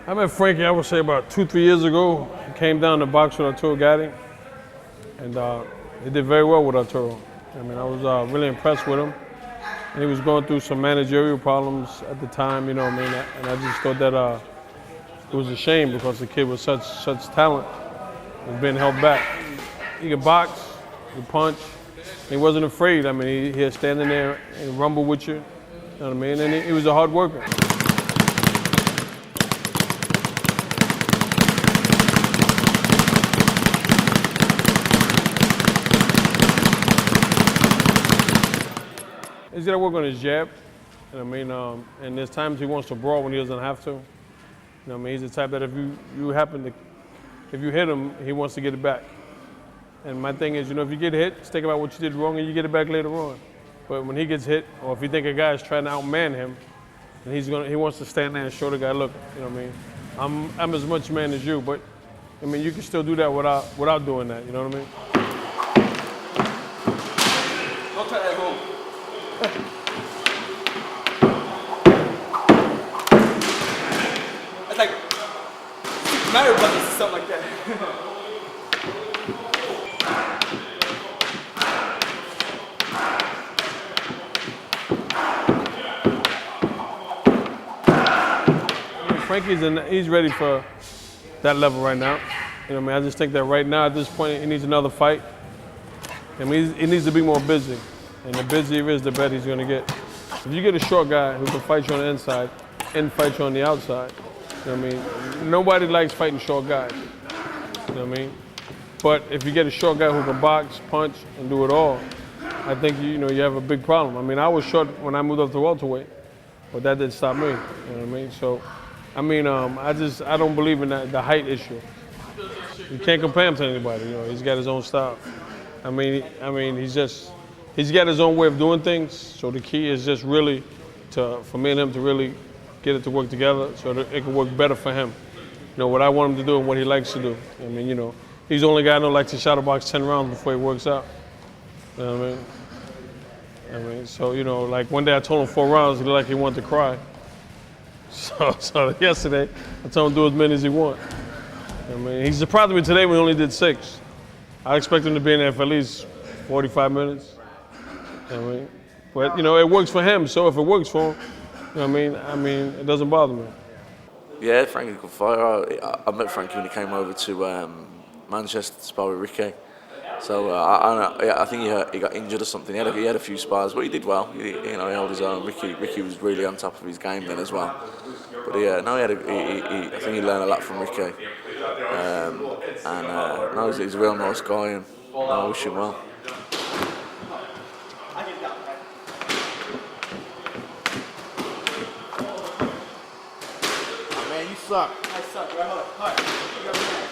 I met Frankie, I would say about 2-3 years ago. He came down to box with Arturo Gatti, and he did very well with Arturo. I mean, I was really impressed with him. And he was going through some managerial problems at the time, you know what I mean? And I just thought that it was a shame because the kid was such talent. He was being held back. He could box, he could punch. He wasn't afraid. I mean, he'd stand in there and rumble with you, you know what I mean? And he was a hard worker. He's got to work on his jab. You know what I mean? And there's times he wants to brawl when he doesn't have to. You know what I mean? He's the type that if you hit him, he wants to get it back. And my thing is, you know, if you get hit, just think about what you did wrong and you get it back later on. But when he gets hit, or if you think a guy is trying to outman him, and he wants to stand there and show the guy, look, you know what I mean? I'm as much man as you, but I mean, you can still do that without doing that. You know what I mean? Don't try that move. It's like Mario Brothers or something like that. He's ready for that level right now. You know what I mean? I just think that right now at this point he needs another fight. I mean, he needs to be more busy. And the busier he is, the better he's going to get. If you get a short guy who can fight you on the inside and fight you on the outside, you know what I mean? Nobody likes fighting short guys. You know what I mean? But if you get a short guy who can box, punch, and do it all, I think you have a big problem. I mean, I was short when I moved up to welterweight, but that didn't stop me. You know what I mean? So, I mean, I don't believe in the height issue. You can't compare him to anybody. You know, he's got his own style. I mean, he's got his own way of doing things. So the key is just really for me and him to really get it to work together so that it can work better for him. You know, what I want him to do and what he likes to do. I mean, you know, he's the only guy I know likes to shadow box 10 rounds before he works out. You know what I mean? So, you know, like one day I told him 4 rounds, he looked like he wanted to cry. So yesterday, I told him to do as many as he wants. I mean, he surprised me today when he only did 6. I expect him to be in there for at least 45 minutes. You know what I mean? But, you know, it works for him, so if it works for him, you know what I mean, it doesn't bother me. Yeah, Frankie's a good fighter. I met Frankie when he came over to Manchester to spar with Ricky. So I think he got injured or something. He had a few spars, but he did well. He held his own. Ricky was really on top of his game then as well. But I think he learned a lot from Ricky. He's a real nice guy, and I wish him well. Oh, man, you suck. I suck. Right, hold on. All right. You got me mad.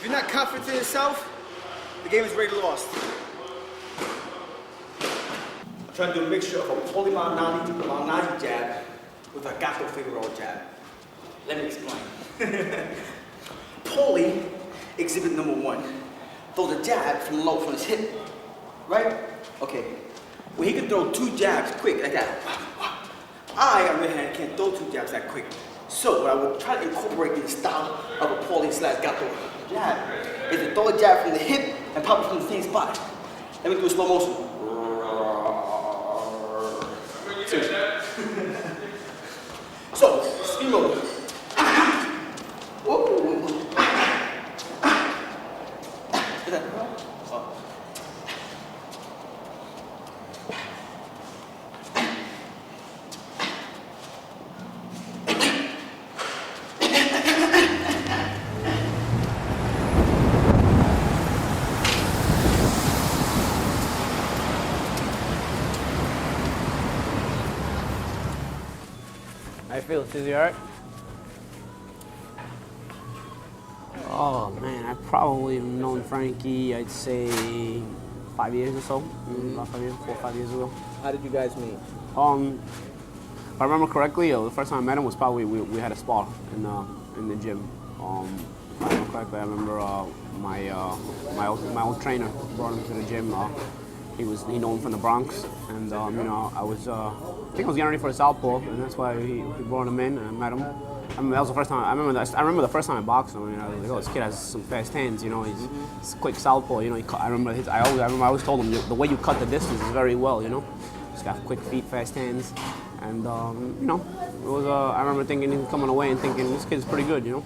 you're not confident in yourself, the game is already lost. I'm trying to do a mixture of a Paulie Malignaggi jab with a Gato finger roll jab. Let me explain. Paulie, exhibit number 1, throws a jab from low from his hip, right? Okay. Well, he can throw 2 jabs quick like that. I, on the other hand, can't throw 2 jabs that quick. So what I would try to incorporate in the style of a Paulie / Gato jab is to throw a jab from the hip and pop it from the same spot. Let me do a slow motion. So, speed mode. How you feel, Tizzy, all right? Oh man, I probably have known Frankie, I'd say 5 years or so. About 5 years, 4 or 5 years ago. How did you guys meet? If I remember correctly, the first time I met him was probably we had a spar in the gym. If I remember correctly, I remember my old trainer brought him to the gym. He knew him from the Bronx, and I think I was getting ready for a southpaw, and that's why he brought him in, and I met him. I mean, that was the first time. I remember the first time I boxed him. I mean, I was like, oh, this kid has some fast hands. You know, he's a quick southpaw. You know, I always told him the way you cut the distance is very well. You know, he's got quick feet, fast hands, and it was. I remember thinking him coming away and thinking this kid's pretty good. You know.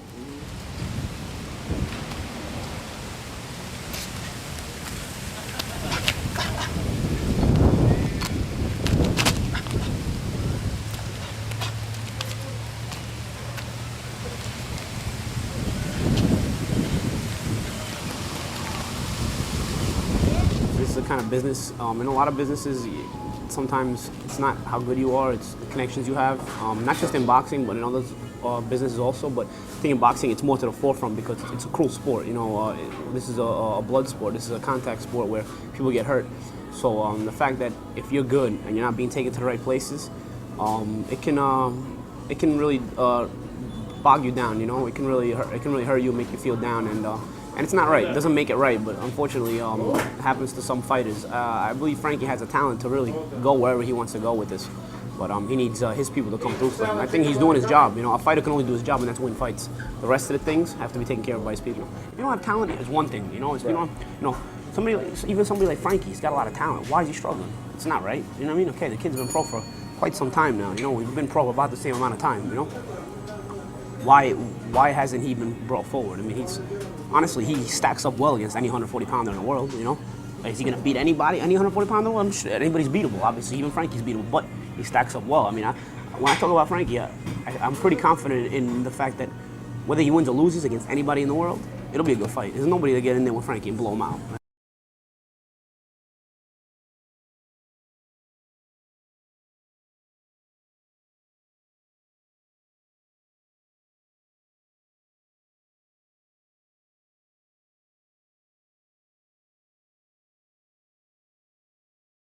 This is a kind of business. In a lot of businesses, sometimes it's not how good you are, it's the connections you have. Not just in boxing, but in other businesses also. But I think in boxing, it's more to the forefront because it's a cruel sport. You know, this is a blood sport. This is a contact sport where people get hurt. So the fact that if you're good and you're not being taken to the right places, it can really bog you down. You know, it can really hurt you, make you feel down, and it's not right. It doesn't make it right, but unfortunately, it happens to some fighters. I believe Frankie has a talent to really go wherever he wants to go with this, but he needs his people to come through for him. I think he's doing his job. You know, a fighter can only do his job, and that's win fights. The rest of the things have to be taken care of by his people. If you don't have talent, it's one thing. You know, somebody like Frankie, he's got a lot of talent. Why is he struggling? It's not right. You know what I mean? Okay, the kid's been pro for quite some time now. You know, we've been pro about the same amount of time. You know. Why hasn't he been brought forward? I mean, he stacks up well against any 140-pounder in the world, you know? Is he going to beat anybody, any 140-pounder in the world? I'm sure anybody's beatable, obviously. Even Frankie's beatable, but he stacks up well. I mean, when I talk about Frankie, I'm pretty confident in the fact that whether he wins or loses against anybody in the world, it'll be a good fight. There's nobody to get in there with Frankie and blow him out.